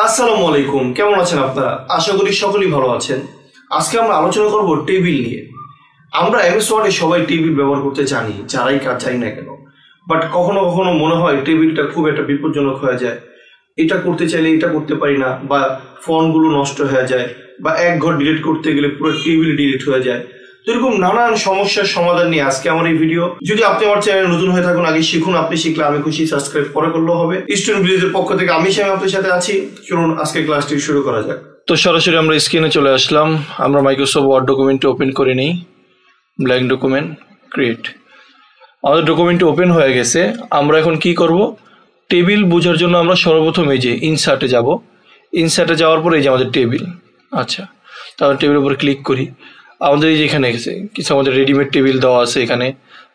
আসসালামু আলাইকুম, কেমন আছেন আপনারা? আশা করি সকলেই ভালো আছেন। আজকে আমরা আলোচনা করব টেবিল নিয়ে। আমরা এমএস ওয়ার্ডে সবাই টেবিল ব্যবহার করতে জানি, যারাই কাজ জানি না কেন। বাট কখনো কখনো মনে হয় টেবিলটা খুব একটা বিপজ্জনক হয়ে যায়। এটা করতে চাইলে এটা করতে পারি না, বা ফন্টগুলো নষ্ট হয়ে যায়, বা এক ঘর ডিলিট করতে গেলে পুরো টেবিল ডিলিট হয়ে যায়। তো এরকম নানান সমস্যার সমাধান নিয়ে আজকে আমার এই ভিডিও। যদি আপনি আমার চ্যানেলে নতুন হয়ে থাকুন, আগে শিখুন, আপনি শিখলে আমি খুশি, সাবস্ক্রাইব পরে করলেও হবে। স্টুডেন্ট ভিলেজের পক্ষ থেকে আমি আপনাদের সাথে আছি। চলুন আজকে ক্লাসটি শুরু করা যাক। তো সরাসরি আমরা স্ক্রিনে চলে আসলাম। আমরা মাইক্রোসফট ওয়ার্ড ডকুমেন্টটি ওপেন করে নিই। Blank document create. আমাদের ডকুমেন্টটি ওপেন হয়ে গেছে। আমরা এখন কি করব? টেবিল বোঝার জন্য আমরা সর্বপ্রথম এই যে ইনসার্টে যাব। ইনসার্টে যাওয়ার পরে এই যে আমাদের টেবিল। আচ্ছা, তারপর টেবিলের উপর ক্লিক করি। আমাদের এই যে এখানে কিছু আমাদের রেডিমেড টেবিল দেওয়া আছে এখানে।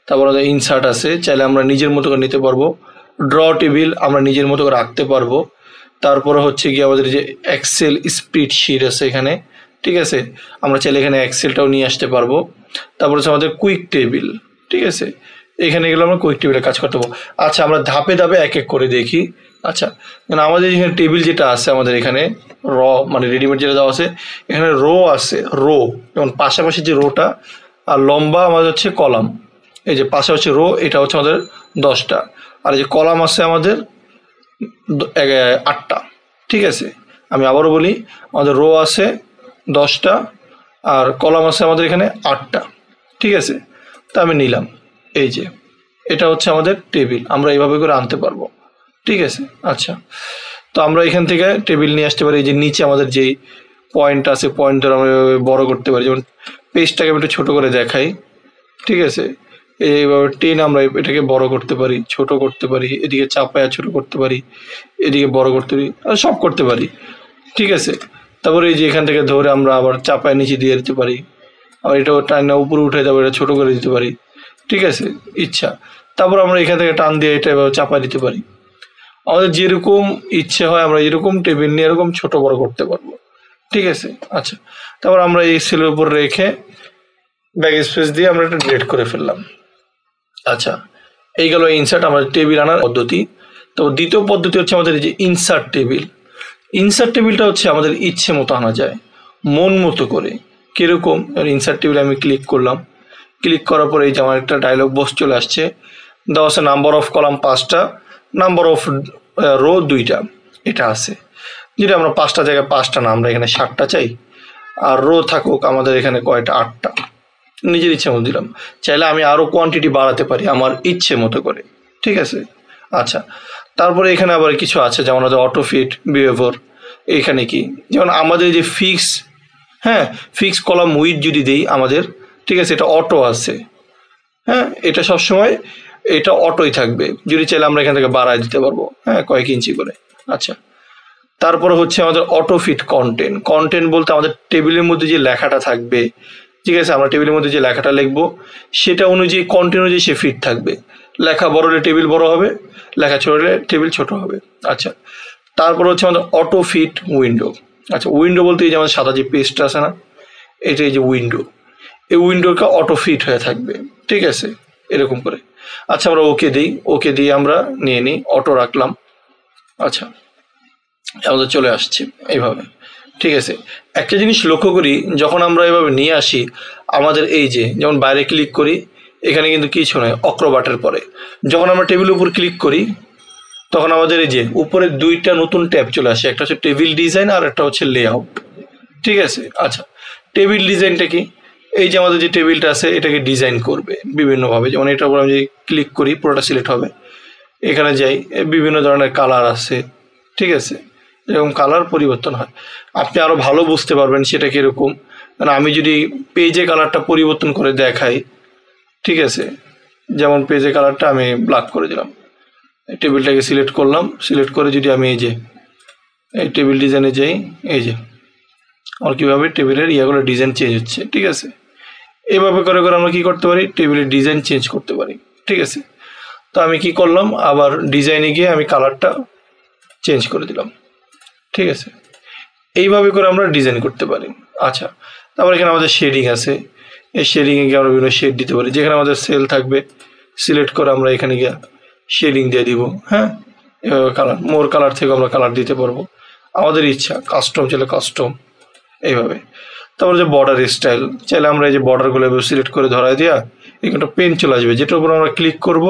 তারপর আমাদের ইনসার্ট আছে, চাইলে আমরা নিজের মতো করে নিতে পারবো। ড্র টেবিল আমরা নিজের মতো করে রাখতে পারবো। তারপরে হচ্ছে কি আমাদের যে এক্সেল স্প্রেডশিট আছে এখানে, ঠিক আছে, আমরা চাইলে এখানে এক্সেলটাও নিয়ে আসতে পারবো। তারপর হচ্ছে আমাদের কুইক টেবিল, ঠিক আছে, এখানে গেলে আমরা কুইক টেবিলে কাজ করতে পারবো। আচ্ছা, আমরা ধাপে ধাপে এক এক করে দেখি। আচ্ছা, আমাদের এখানে টেবিল যেটা আছে আমাদের এখানে মানে রেডিমেড যেটা দেওয়া আছে, এখানে রো আছে। রো যেমন পাশাপাশি যে রোটা, আর লম্বা আমাদের হচ্ছে কলাম। এই যে পাশাপাশি রো, এটা হচ্ছে আমাদের 10টা, আর এই যে কলাম আছে আমাদের 8টা। ঠিক আছে, আমি আবারও বলি, আমাদের রো আছে 10টা আর কলাম আছে আমাদের এখানে 8টা। ঠিক আছে, তা আমি নিলাম। এই যে এটা হচ্ছে আমাদের টেবিল, আমরা এইভাবে করে আনতে পারবো। ঠিক আছে, আচ্ছা, তো আমরা এখান থেকে টেবিল নিয়ে আসতে পারি। এই যে নিচে আমাদের যেই পয়েন্ট আছে, পয়েন্ট ধরে আমরা বড় করতে পারি। যেমন পেজটাকে আমি একটু ছোটো করে দেখাই। ঠিক আছে, এইভাবে টেন আমরা এটাকে বড় করতে পারি, ছোট করতে পারি, এদিকে চাপায়া ছোট করতে পারি, এদিকে বড় করতে পারি, সব করতে পারি। ঠিক আছে, তারপরে এই যে এখান থেকে ধরে আমরা আবার চাপায় নিচে দিয়ে দিতে পারি, আবার এটাও টাইনা উপরে উঠে যাবো, এটা ছোট করে দিতে পারি। ঠিক আছে, ইচ্ছা। তারপর আমরা এখান থেকে টান দিয়ে এটা এভাবে চাপায় দিতে পারি। আমাদের যেরকম ইচ্ছে হয় আমরা এরকম টেবিল নিয়ে এরকম ছোট বড় করতে পারবো। ঠিক আছে, আচ্ছা, তারপর আমরা এই সেলের উপর রেখে ব্যাক স্পেস দিয়ে আমরা এটা ডিলিট করে ফেললাম। আচ্ছা, এই গেল ইনসার্ট আমাদের টেবিল আনার পদ্ধতি। তো দ্বিতীয় পদ্ধতি হচ্ছে আমাদের যে ইনসার্ট টেবিল। ইনসার্ট টেবিলটা হচ্ছে আমাদের ইচ্ছে মতো আনা যায়, মন মতো করে। কিরকম? ইনসার্ট টেবিলে আমি ক্লিক করলাম। ক্লিক করার পরে এই যে আমার একটা ডায়লগ বক্স চলে আসছে। দেওয়া আছে নাম্বার অফ কলাম 5টা, নাম্বার অফ রো 2টা, এটা আছে। যদি আমরা 5টা জায়গায় 5টা না, আমরা এখানে 7টা চাই, আর রো থাকুক আমাদের এখানে কয়টা, 8টা। নিজের ইচ্ছে মতো দিলাম। চাইলে আমি আরও কোয়ান্টিটি বাড়াতে পারি আমার ইচ্ছে মতো করে। ঠিক আছে, আচ্ছা, তারপরে এখানে আবার কিছু আছে, যেমন আমাদের অটো ফিট বিহেভিয়ার। এখানে কি, যেমন আমাদের যে ফিক্স, হ্যাঁ, ফিক্স কলাম উইথ যদি দিই আমাদের, ঠিক আছে, এটা অটো আছে। হ্যাঁ, এটা সবসময় এটা অটোই থাকবে। যদি চাইলে আমরা এখান থেকে বাড়ায় দিতে পারবো, হ্যাঁ, কয়েক ইঞ্চি করে। আচ্ছা, তারপরে হচ্ছে আমাদের অটো ফিট কন্টেন্ট। কন্টেন্ট বলতে আমাদের টেবিলের মধ্যে যে লেখাটা থাকবে, ঠিক আছে, আমরা টেবিলের মধ্যে যে লেখাটা লিখবো সেটা অনুযায়ী, কন্টেন্ট অনুযায়ী সে ফিট থাকবে। লেখা বড় হলে টেবিল বড় হবে, লেখা ছোট হলে টেবিল ছোট হবে। আচ্ছা, তারপর হচ্ছে আমাদের অটো ফিট উইন্ডো। আচ্ছা, উইন্ডো বলতে এই যে আমাদের সাদা যে পেজটা আছে না, এটা এই যে উইন্ডো, এই উইন্ডোটা অটো ফিট হয়ে থাকবে। ঠিক আছে, এরকম করে। আচ্ছা, আমরা ওকে দিই। ওকে দিয়ে আমরা নিয়ে নিই, অটো রাখলাম। আচ্ছা, আমাদের চলে আসছে এইভাবে। ঠিক আছে, একটা জিনিস লক্ষ্য করি, যখন আমরা এভাবে নিয়ে আসি আমাদের এই যে, যেমন বাইরে ক্লিক করি, এখানে কিন্তু কিছু নয়, অক্রোবাটের পরে যখন আমরা টেবিলের উপর ক্লিক করি তখন আমাদের এই যে উপরে 2টা নতুন ট্যাব চলে আসে, একটা হচ্ছে টেবিল ডিজাইন আর একটা হচ্ছে লেআউট। ঠিক আছে, আচ্ছা, টেবিল ডিজাইনটা কি? এই যে আমাদের যে টেবিলটা আছে এটাকে ডিজাইন করবে বিভিন্নভাবে। যেমন এটার উপর আমি যদি ক্লিক করি পুরোটা সিলেক্ট হবে। এখানে যাই, বিভিন্ন ধরনের কালার আছে। ঠিক আছে, এরকম কালার পরিবর্তন হয়। আপনি আরও ভালো বুঝতে পারবেন সেটা কীরকম। মানে আমি যদি পেজে কালারটা পরিবর্তন করে দেখাই, ঠিক আছে, যেমন পেজে কালারটা আমি ব্ল্যাক করে দিলাম, টেবিলটাকে সিলেক্ট করলাম। সিলেক্ট করে যদি আমি এই যে এই টেবিল ডিজাইনে যাই, এই যে আমার কীভাবে টেবিলের ইয়াগুলো ডিজাইন চেঞ্জ হচ্ছে। ঠিক আছে, এভাবে করে করে আমরা কী করতে পারি, টেবিলের ডিজাইন চেঞ্জ করতে পারি। ঠিক আছে, তো আমি কি করলাম, আবার ডিজাইনে গিয়ে আমি কালারটা চেঞ্জ করে দিলাম। ঠিক আছে, এইভাবে করে আমরা ডিজাইন করতে পারি। আচ্ছা, তারপর এখানে আমাদের শেডিং আছে। এই শেডিংয়ে গিয়ে আমরা বিভিন্ন শেড দিতে পারি। যেখানে আমাদের সেল থাকবে সিলেক্ট করে আমরা এখানে গিয়ে শেডিং দিয়ে দিব। হ্যাঁ, এভাবে কালার, মোর কালার থেকে আমরা কালার দিতে পারবো। আমাদের ইচ্ছা, কাস্টম চাইলে কাস্টম, এইভাবে। তারপরে যে বর্ডার স্টাইল চাইলে আমরা এই যে বর্ডারগুলো সিলেক্ট করে ধরাই দিয়া এখানটা পেন চলে আসবে, যেটার উপর আমরা ক্লিক করব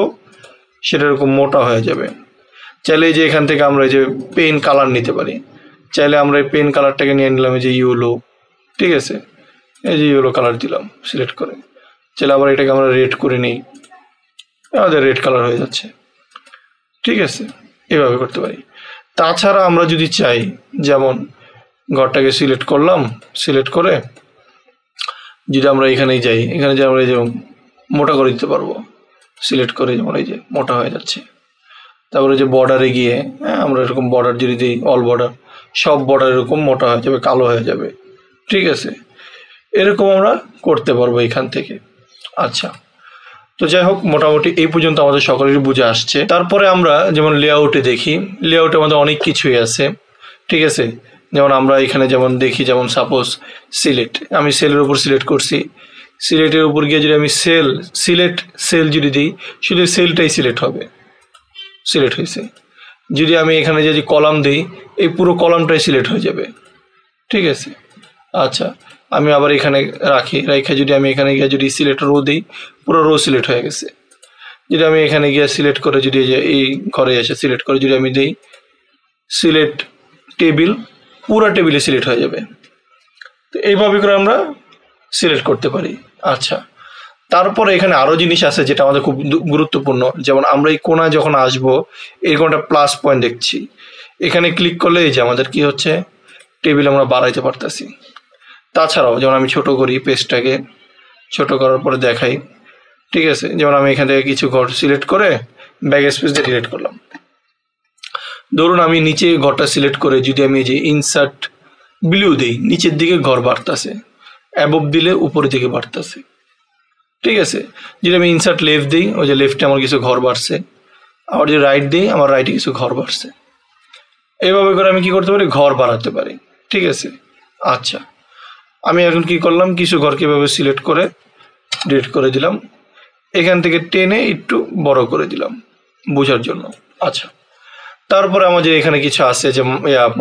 সেটা এরকম মোটা হয়ে যাবে। চাইলে এই যে এখান থেকে আমরা এই যে পেন কালার নিতে পারি, চাইলে আমরা এই পেন কালারটাকে নিয়ে নিলাম এই যে ইয়েলো, ঠিক আছে, এই যে ইয়েলো কালার দিলাম সিলেক্ট করে। চাইলে আবার এটাকে আমরা রেড করে নিই, আমাদের রেড কালার হয়ে যাচ্ছে, ঠিক আছে, এভাবে করতে পারি। তাছাড়া আমরা যদি চাই, যেমন ঘরটাকে সিলেক্ট করলাম, সিলেক্ট করে যদি আমরা এখানেই যাই, এখানে যে আমরা এই যে মোটা করে দিতে পারবো, সিলেক্ট করে যেমন এই যে মোটা হয়ে যাচ্ছে। তারপরে যে বর্ডারে গিয়ে আমরা এরকম বর্ডার যদি দিই, অল বর্ডার, সব বর্ডার এরকম মোটা হয়ে যাবে, কালো হয়ে যাবে, ঠিক আছে, এরকম আমরা করতে পারবো এখান থেকে। আচ্ছা, তো যাই হোক, মোটামুটি এই পর্যন্ত আমাদের সকলেরই বুঝে আসছে। তারপরে আমরা যেমন লেআউটে দেখি, লেআউটে আমাদের অনেক কিছুই আছে, ঠিক আছে। যেমন আমরা এখানে যেমন দেখি, যেমন সাপোজ সিলেক্ট, আমি সেলের উপর সিলেক্ট করছি, সিলেক্টের উপর গিয়ে যদি আমি সেল যদি দিই, শুধু সেলটাই সিলেক্ট হবে, সিলেক্ট হয়েছে। যদি আমি এখানে যদি কলাম দিই, এই পুরো কলামটাই সিলেক্ট হয়ে যাবে, ঠিক আছে। আচ্ছা, আমি আবার এখানে রেখে যদি আমি এখানে গিয়ে যদি সিলেক্ট রো দিই, পুরো রো সিলেক্ট হয়ে গেছে। যদি আমি এখানে গিয়ে সিলেক্ট করে যদি এই ঘরে এসে সিলেক্ট করে যদি আমি দিই সিলেক্ট টেবিল, পুরো টেবিলে সিলেক্ট হয়ে যাবে। তো এইভাবে করে আমরা সিলেক্ট করতে পারি। আচ্ছা, তারপরে এখানে আরও জিনিস আছে যেটা আমাদের খুব গুরুত্বপূর্ণ। যেমন আমরা এই কোণায় যখন আসবো, এরকম একটা প্লাস পয়েন্ট দেখছি, এখানে ক্লিক করলে এই যে আমাদের কি হচ্ছে, টেবিল আমরা বাড়াইতে পারতেছি। তাছাড়াও যেমন আমি ছোট করি, পেজটাকে ছোট করার পরে দেখাই, ঠিক আছে। যেমন আমি এখান থেকে কিছু ঘর সিলেক্ট করে ব্যাক স্পেস দিয়ে ডিলিট করলাম। ধরুন আমি নিচে ঘরটা সিলেক্ট করে যদি আমি এই যে ইনসার্ট ব্লু দিই, নিচের দিকে ঘর বাড়তেছে, অ্যাবভ দিলে উপরের দিকে বাড়তেছে, ঠিক আছে। যদি আমি ইনসার্ট লেফট দিই, ওই যে লেফটে আমার কিছু ঘর বাড়ছে, আবার যদি রাইট দিই, আমার রাইটে কিছু ঘর বাড়ছে। এইভাবে করে আমি কি করতে পারি, ঘর বাড়াতে পারি, ঠিক আছে। আচ্ছা, আমি এখন কি করলাম, কিছু ঘরকে এভাবে সিলেক্ট করে ডিলিট করে দিলাম, এখান থেকে টেনে একটু বড় করে দিলাম বোঝার জন্য। আচ্ছা, তারপরে আমাদের এখানে কিছু আছে যে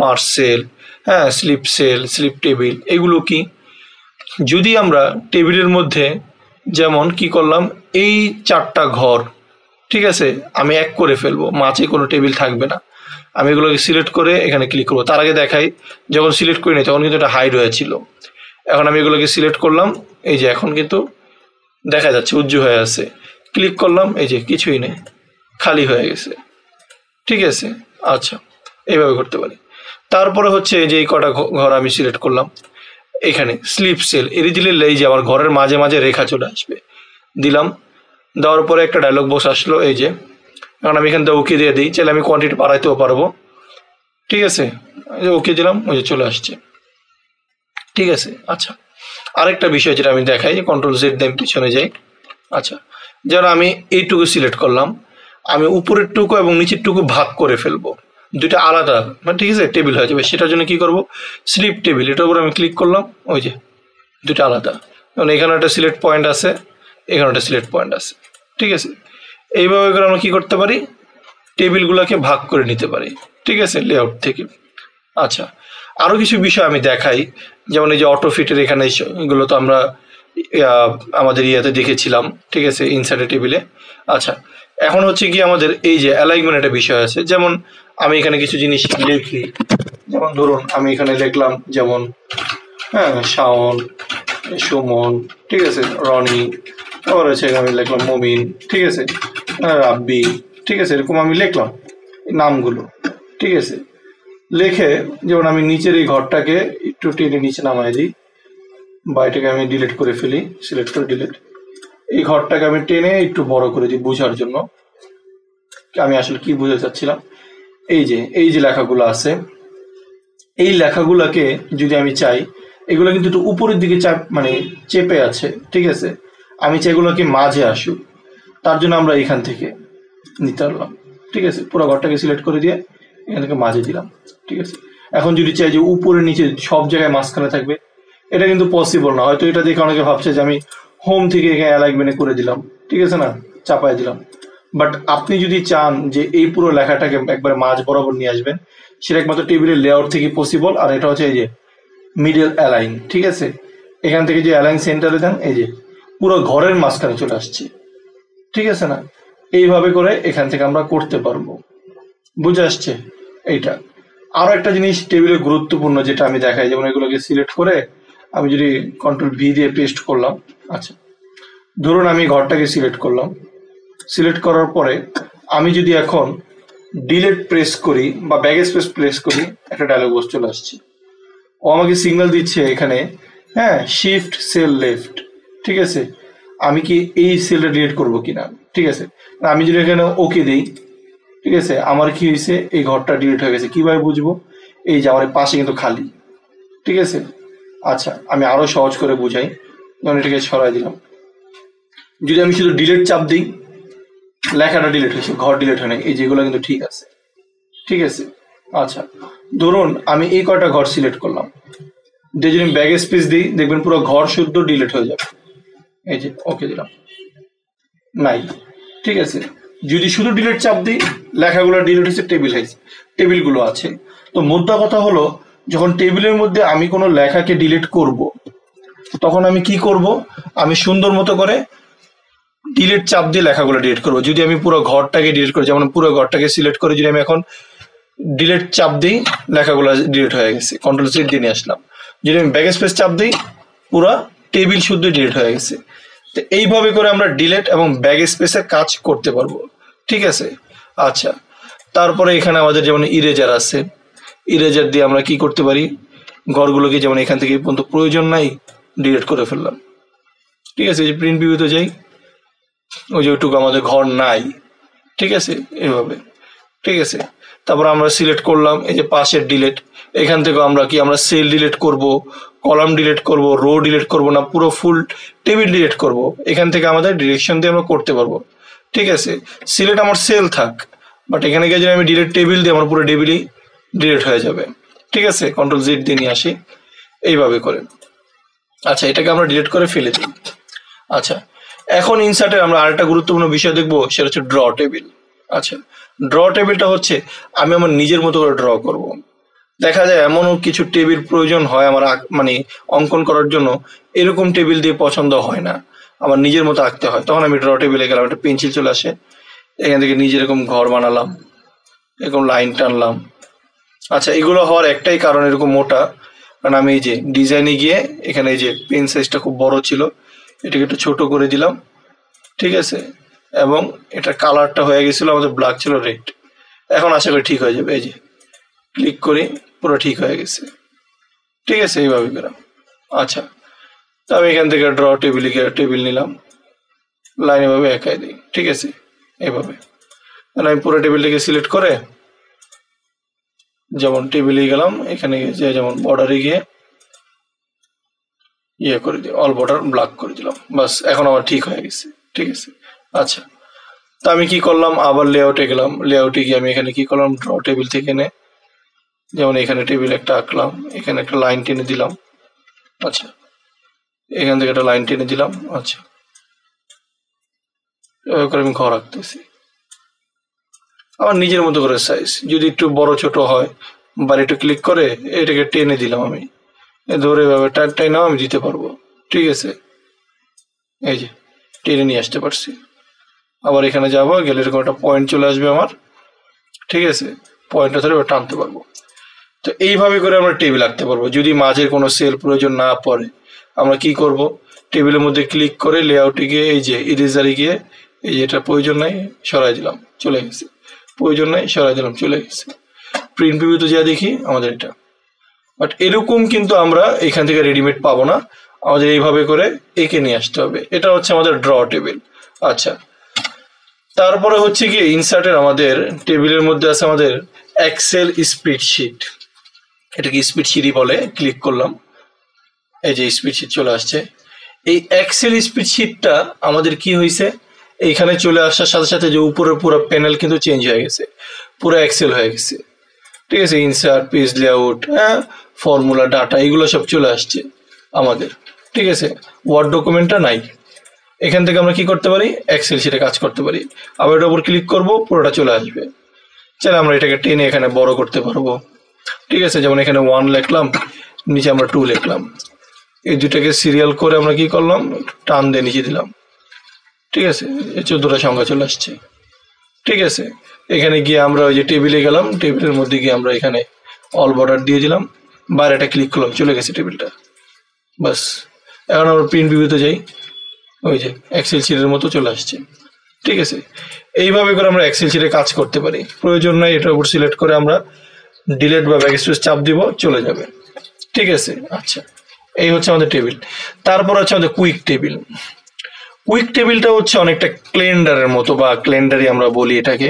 মার্চ সেল, হ্যাঁ, স্লিপ সেল, স্লিপ টেবিল, এগুলো কি, যদি আমরা টেবিলের মধ্যে যেমন কি করলাম, এই 4টা ঘর, ঠিক আছে, আমি এক করে ফেলবো, মাঝে কোনো টেবিল থাকবে না। আমি এগুলোকে সিলেক্ট করে এখানে ক্লিক করবো। তার আগে দেখাই, যখন সিলেক্ট করিনি তখন কিন্তু এটা হাইড হয়েছিল। এখন আমি এগুলোকে সিলেক্ট করলাম, এই যে এখন কিন্তু দেখা যাচ্ছে উজ্জ্বল হয়ে আছে। ক্লিক করলাম, এই যে কিছুই নেই, খালি হয়ে গেছে, ঠিক আছে। আচ্ছা, এইভাবে করতে পারি। তারপরে হচ্ছে যে এই কটা ঘর আমি সিলেক্ট করলাম, এখানে স্লিপ সেল এটি দিলে এই যে আমার ঘরের মাঝে মাঝে রেখা চলে আসবে, দিলাম। দেওয়ার পরে একটা ডায়লগ বক্স আসলো, এই যে এখন আমি এখান থেকে ওকে দিয়ে দিই, চাইলে আমি কোয়ান্টিটি বাড়াইতেও পারবো, ঠিক আছে। ওকে দিলাম, ওই যে চলে আসছে, ঠিক আছে। আচ্ছা, আরেকটা বিষয় যেটা আমি দেখাই, যে কন্ট্রোল জেড দিয়ে পিছনে যাই। আচ্ছা, যেন আমি এইটুকু সিলেক্ট করলাম, আমি উপরের টুকু এবং নিচের টুকু ভাগ করে ফেলবো, দুইটা আলাদা, মানে ঠিক আছে, টেবিল হয়ে যাবে। সেটার জন্য কি করব, স্লিপ টেবিল, এটার উপর আমি ক্লিক করলাম, ওই যে দুটো আলাদা, কারণ এখানে একটা সিলেক্ট পয়েন্ট আছে, এখানে একটা সিলেক্ট পয়েন্ট আছে, ঠিক আছে। এইভাবে করে আমরা কি করতে পারি, টেবিলগুলোকে ভাগ করে নিতে পারি, ঠিক আছে, লেআউট থেকে। আচ্ছা, আরও কিছু বিষয় আমি দেখাই, যেমন এই যে অটো ফিটের এখানে এগুলো তো আমরা আমাদের ইয়াতে দেখেছিলাম, ঠিক আছে, ইনসার্ট টেবিলে। আচ্ছা, এখন হচ্ছে কি আমাদের এই যে অ্যালাইনমেন্ট একটা বিষয় আছে। যেমন আমি এখানে কিছু জিনিস লিখি, যেমন ধরুন আমি এখানে লিখলাম যেমন, হ্যাঁ, শাওন, সুমন, ঠিক আছে, রনি, আবার হচ্ছে আমি লিখলাম মুমিন, ঠিক আছে, রাব্বি, ঠিক আছে, এরকম আমি লিখলাম নামগুলো, ঠিক আছে। লিখে যেমন আমি নিচের এই ঘরটাকে একটু টেনে নিচে নামাই দিই, বা এটাকে আমি ডিলিট করে ফেলি, সিলেক্ট করে ডিলিট। এই ঘরটাকে আমি টেনে একটু বড় করে দিই বোঝার জন্য, আমি আসলে কি বুঝতে চাচ্ছিলাম। এই যে লেখাগুলো আছে, এই লেখাগুলোকে যদি আমি চাই, এগুলো কিন্তু একটু উপরের দিকে মানে চেপে আছে, ঠিক আছে। আমি চাই এগুলোকে মাঝে আসুক, তার জন্য আমরা এখান থেকে নিতে পারলাম, ঠিক আছে। পুরো ঘরটাকে সিলেক্ট করে দিয়ে এখান থেকে মাঝে দিলাম, ঠিক আছে। এখন যদি চাই যে উপরে নিচে সব জায়গায় মাঝখানে থাকবে, এটা কিন্তু পসিবল না। হয়তো এটা দেখে অনেকে ভাবছে যে আমি হোম থেকে এখানে অ্যালাইনমেন্ট করে দিলাম, ঠিক আছে, না চাপায় দিলাম। বাট আপনি যদি চান যে এই পুরো লেখাটাকে একবারে মাঝ বরাবর নিয়ে আসবেন, সেটা একমাত্র টেবিলের লেআউট থেকে পসিবল। আর এটা হচ্ছে এই যে মিডল অ্যালাইন, ঠিক আছে, এখান থেকে যে অ্যালাইন সেন্টারে দেন এই যে পুরো ঘরের মাঝখানে চলে আসছে, ঠিক আছে না? এইভাবে করে এখান থেকে আমরা করতে পারবো, বুঝে আসছে এইটা। আরো একটা জিনিস টেবিলে গুরুত্বপূর্ণ যেটা আমি দেখাই, যেমন এগুলোকে সিলেক্ট করে আমি যদি কন্ট্রোল ভি দিয়ে পেস্ট করলাম, আচ্ছা ধরুন আমি ঘরটাকে সিলেক্ট করলাম, সিলেক্ট করার পরে আমি যদি এখন ডিলিট প্রেস করি বা ব্যাক স্পেস প্রেস করি, একটা ডায়লগ বক্স চলে আসছে। ও আমাকে সিগন্যাল দিচ্ছে এখানে, হ্যাঁ, শিফট সেল লেফট, ঠিক আছে, আমি কি এই সেলটা ডিলিট করবো কিনা, ঠিক আছে। আমি যদি এখানে ওকে দিই, ঠিক আছে, আমার কি হয়েছে, এই ঘরটা ডিলিট হয়ে গেছে। কিভাবে বুঝবো? এই যে আমার পাশে কিন্তু খালি, ঠিক আছে। আচ্ছা আমি আরো সহজ করে বুঝাই, যেমন এটাকে সরাই দিলাম, যদি আমি শুধু ডিলিট চাপ দিই, লেখাটা ডিলিট হয়েছে, ঘর ডিলিট হয় না, এই যেগুলো কিন্তু ঠিক আছে, ঠিক আছে। আচ্ছা ধরুন আমি এই কয়টা ঘর সিলেক্ট করলাম, যদি আমি ব্যাক স্পেস দিই দেখবেন পুরো ঘর শুদ্ধ ডিলিট হয়ে যাবে, এই যে ওকে দিলাম, নাই, ঠিক আছে। যদি শুধু ডিলিট চাপ দিই, লেখাগুলো ডিলিট হয়েছে, টেবিলগুলো আছে। তো মোদ্দা কথা হলো, যখন টেবিলের মধ্যে আমি কোনো লেখাকে ডিলিট করব, তখন আমি কি করব, আমি সুন্দর মতো করে ডিলিট চাপ দিয়ে লেখাগুলো ডিলিট করবো। যদি আমি পুরো ঘরটাকে ডিলিট করি, যেমন পুরো ঘরটাকে সিলেক্ট করে যদি আমি এখন ডিলিট চাপ দিই, লেখাগুলো ডিলিট হয়ে গেছে, কন্ট্রোল সি দিয়ে নিয়ে আসলাম। যদি আমি ব্যাক স্পেস চাপ দিই, পুরো টেবিল শুদ্ধ ডিলিট হয়ে গেছে। তো এইভাবে করে আমরা ডিলিট এবং ব্যাক স্পেসে কাজ করতে পারবো, ঠিক আছে। আচ্ছা তারপরে এখানে আমাদের যেমন ইরেজার আছে, ইরেজার দিয়ে আমরা কি করতে পারি, ঘরগুলোকে যেমন এখান থেকে পর্যন্ত প্রয়োজন নাই ডিলিট করে ফেললাম, ঠিক আছে। যে প্রিন্ট ভিউতে যাই, ওই যে ওইটুকু আমাদের ঘর নাই, ঠিক আছে, এইভাবে, ঠিক আছে। তারপর আমরা সিলেক্ট করলাম এই যে পাশের ডিলিট, এখান থেকে আমরা কি আমরা সেল ডিলিট করব, কলাম ডিলিট করব, রো ডিলিট করব, না পুরো ফুল টেবিল ডিলিট করব, এখান থেকে আমাদের ডিরেকশন দিয়ে আমরা করতে পারবো, ঠিক আছে। সিলেক্ট আমার সেল থাক, বাট এখানে গিয়ে যদি আমি ডিলিট টেবিল দিই, আমার পুরো টেবিলই ডিলিট হয়ে যাবে, ঠিক আছে। কন্ট্রোল জেড দিয়ে নিয়ে আসি এইভাবে করে। আচ্ছা এটাকে আমরা ডিলিট করে ফেলে দিই। আচ্ছা এখন ইনসার্টের আমরা আরেকটা গুরুত্বপূর্ণ বিষয় দেখবো, সেটা হচ্ছে ড্র টেবিল। আচ্ছা ড্র টেবিলটা হচ্ছে আমি আমার নিজের মতো করে ড্র করব। দেখা যায় এমনও কিছু টেবিল প্রয়োজন হয় আমার মানে অঙ্কন করার জন্য, এরকম টেবিল দিয়ে পছন্দ হয় না, আমার নিজের মতো আঁকতে হয়, তখন আমি ড্র টেবিলে গেলাম, একটা পেন্সিল চলে আসে, এখান থেকে নিজে এরকম ঘর বানালাম, এরকম লাইন টানলাম। আচ্ছা এগুলো হওয়ার একটাই কারণ এরকম মোটা, কারণ আমি এই যে ডিজাইনে গিয়ে এখানে এই যে পেন সাইজটা খুব বড় ছিল, এটাকে একটু ছোট করে দিলাম, ঠিক আছে। এবং এটা কালারটা হয়ে গেছিল আমাদের ব্ল্যাক ছিল রেড, এখন আশা করি ঠিক হয়ে যাবে। এই যে ক্লিক করি, পুরো ঠিক হয়ে গেছে, ঠিক আছে, এইভাবে করে। আচ্ছা তো আমি এখান থেকে ড্র টেবিল নিলাম, লাইন এভাবে একাই দিই, ঠিক আছে, এইভাবে। আমি পুরো টেবিলটাকে সিলেক্ট করে যেমন টেবিলে গেলাম, এখানে যে যেমন বর্ডারে গিয়ে ইয়ে করে দিই, অল বর্ডার ব্ল্যাক করে দিলাম, বাস এখন আমার ঠিক হয়ে গেছে, ঠিক আছে। আচ্ছা তো আমি কি করলাম, আবার লেআউটে গেলাম, লেআউটে গিয়ে আমি এখানে কি করলাম, ড্র টেবিল থেকে এনে যেমন এখানে টেবিল একটা আঁকলাম, এখানে একটা লাইন টেনে দিলাম, আচ্ছা এখান থেকে একটা লাইন টেনে দিলাম, আচ্ছা এভাবে করে আমি ঘর আঁকতেছি আমার নিজের মতো করে। সাইজ যদি একটু বড় ছোট হয়, বা একটু ক্লিক করে এটাকে টেনে দিলাম, আমি ধরে এভাবে টাইনাও আমি দিতে পারবো, ঠিক আছে, এই যে টেনে নিয়ে আসতে পারছি। আবার এখানে যাবো, গেলে এরকম একটা পয়েন্ট চলে আসবে আমার, ঠিক আছে, পয়েন্টটা ধরে টানতে পারবো। তো এইভাবে করে আমরা টেবিল আঁকতে পারবো। যদি মাঝের কোনো সেল প্রয়োজন না পড়ে, আমরা কি করব, টেবিলের মধ্যে ক্লিক করে লেআউটে গিয়ে এই যে ইরেজারে গিয়ে এই যে এটা প্রয়োজন নাই সরাই দিলাম, চলে গেছে, প্রয়োজন নাই সরাই দিলাম, চলে গেছে। প্রিন্ট ভিউতে যা দেখি আমাদের এটা, বাট এরকম কিন্তু আমরা এখান থেকে রেডিমেড পাবো না, আমাদের এইভাবে করে এঁকে নিয়ে আসতে হবে। এটা হচ্ছে আমাদের ড্র টেবিল। আচ্ছা তারপরে হচ্ছে কি ইনসার্টের আমাদের টেবিলের মধ্যে আছে আমাদের এক্সেল স্প্রেডশিট, এটাকে স্প্রেডশিটই বলে। ক্লিক করলাম, এই যে স্প্রেডশিট চলে আসছে। এই এক্সেল স্প্রেডশিটটা আমাদের কি হয়েছে, এইখানে চলে আসার সাথে সাথে যে উপরের পুরো প্যানেল কিন্তু চেঞ্জ হয়ে গেছে, পুরো এক্সেল হয়ে গেছে, ঠিক আছে। ইনসার্ট, পেজ লেআউট, হ্যাঁ, ফর্মুলা, ডাটা, এগুলো সব চলে আসছে আমাদের, ঠিক আছে। ওয়ার্ড ডকুমেন্টটা নাই, এখান থেকে আমরা কি করতে পারি, এক্সেল শিটে কাজ করতে পারি। আবার এটার উপর ক্লিক করব, পুরোটা চলে আসবে। চাইলে আমরা এটাকে টেনে এখানে বড় করতে পারবো। ঠিক আছে, যেমন এখানে 1 লিখলাম, নিচে আমরা 2 লিখলাম, এই দুটাকে সিরিয়াল করে আমরা কি করলাম, টান দিয়ে নিচে দিলাম। ঠিক আছে, এই 14টা সংখ্যা চলে আসছে। ঠিক আছে, এখানে গিয়ে আমরা ওই যে টেবিলে গেলাম, টেবিলের মধ্যে গিয়ে আমরা এখানে অল বর্ডার দিয়ে দিলাম, বাইরেটা ক্লিক করলাম, চলে গেছে টেবিলটা। বাস, এখন আমরা প্রিন্ট ভিউতে যাই, ওই যে এক্সেল শিটের মতো চলে আসছে। ঠিক আছে, এইভাবে করে আমরা এক্সেল শিটে কাজ করতে পারি। প্রয়োজন নাই এটার উপর সিলেক্ট করে আমরা ডিলিট বা ব্যাকস্পেস চাপ দিব, চলে যাবে। ঠিক আছে, আচ্ছা, এই হচ্ছে আমাদের টেবিল। তারপর হচ্ছে আমাদের কুইক টেবিল। কুইক টেবিলটা হচ্ছে অনেকটা ক্যালেন্ডারের মতো, বা ক্যালেন্ডারই আমরা বলি এটাকে।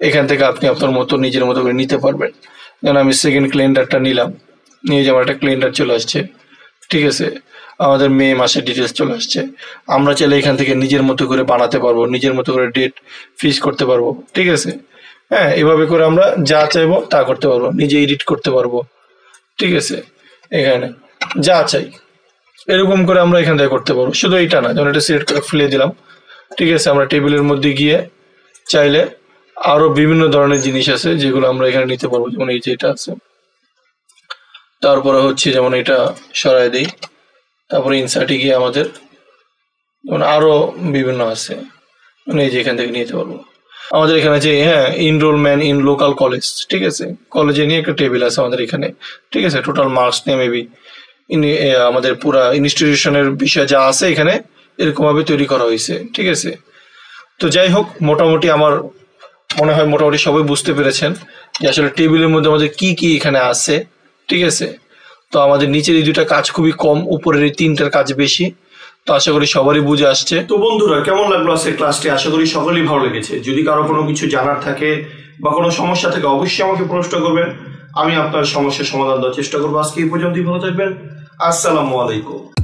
এখান থেকে আপনি আপনার মতো নিজের মতো করে নিতে পারবেন। যেমন আমি সেকেন্ড ক্যালেন্ডারটা নিলাম, নিয়ে যে আমার একটা ক্যালেন্ডার চলে আসছে। ঠিক আছে, আমাদের মে মাসের ডিটেলস চলে আসছে। আমরা চাইলে এখান থেকে নিজের মতো করে বানাতে পারবো, নিজের মতো করে ডেট ফিক্স করতে পারবো। ঠিক আছে, হ্যাঁ, এভাবে করে আমরা যা চাইবো তা করতে পারবো, নিজে এডিট করতে পারবো। ঠিক আছে, এখানে যা চাই এরকম করে আমরা এখান থেকে করতে পারবো। শুধু এইটা না, যেমন এটা সিলেক্ট করে ফেলে দিলাম। ঠিক আছে, আমরা টেবিলের মধ্যে গিয়ে চাইলে আরো বিভিন্ন ধরনের জিনিস আছে যেগুলো আমরা এখানে নিতে পারবো, যেমন এই যে এটা আছে। তারপরে হচ্ছে যেমন এটা সরাই দিই, তারপরে ইনসার্টে গিয়ে আমাদের যেমন আরো বিভিন্ন আছে, মানে এই যে এখান থেকে নিতে পারবো। আমাদের এখানে যে হ্যাঁ, ইনরোলমেন্ট ইন লোকাল কলেজ, ঠিক আছে, কলেজে নিয়ে একটা টেবিল আছে আমাদের এখানে। ঠিক আছে, টোটাল মার্কস নিয়ে মেবি আমাদের পুরা ইনস্টিটিউশনের বিষয় যা আছে এখানে এরকম ভাবে তৈরি করা হয়েছে। ঠিক আছে, তো যাই হোক, মোটামুটি আমার মনে হয় মোটামুটি সবাই বুঝতে পেরেছেন যে আসলে টেবিলের মধ্যে আমাদের কি কি এখানে আছে। ঠিক আছে, তো আমাদের নিচের এই দুটা কাজ খুবই কম, উপরের এই 3টার কাজ বেশি। তো আশা করি সবারই বুঝে আসছে। তো বন্ধুরা, কেমন লাগলো আজকের ক্লাসটি? আশা করি সকলেই ভালো লেগেছে। যদি কারো কোনো কিছু জানার থাকে বা কোনো সমস্যা থাকে অবশ্যই আমাকে প্রশ্ন করবেন, আমি আপনার সমস্যার সমাধান দেওয়ার চেষ্টা করবো। আজকে এই পর্যন্তই, ভালো থাকবেন। আসসালামু আলাইকুম।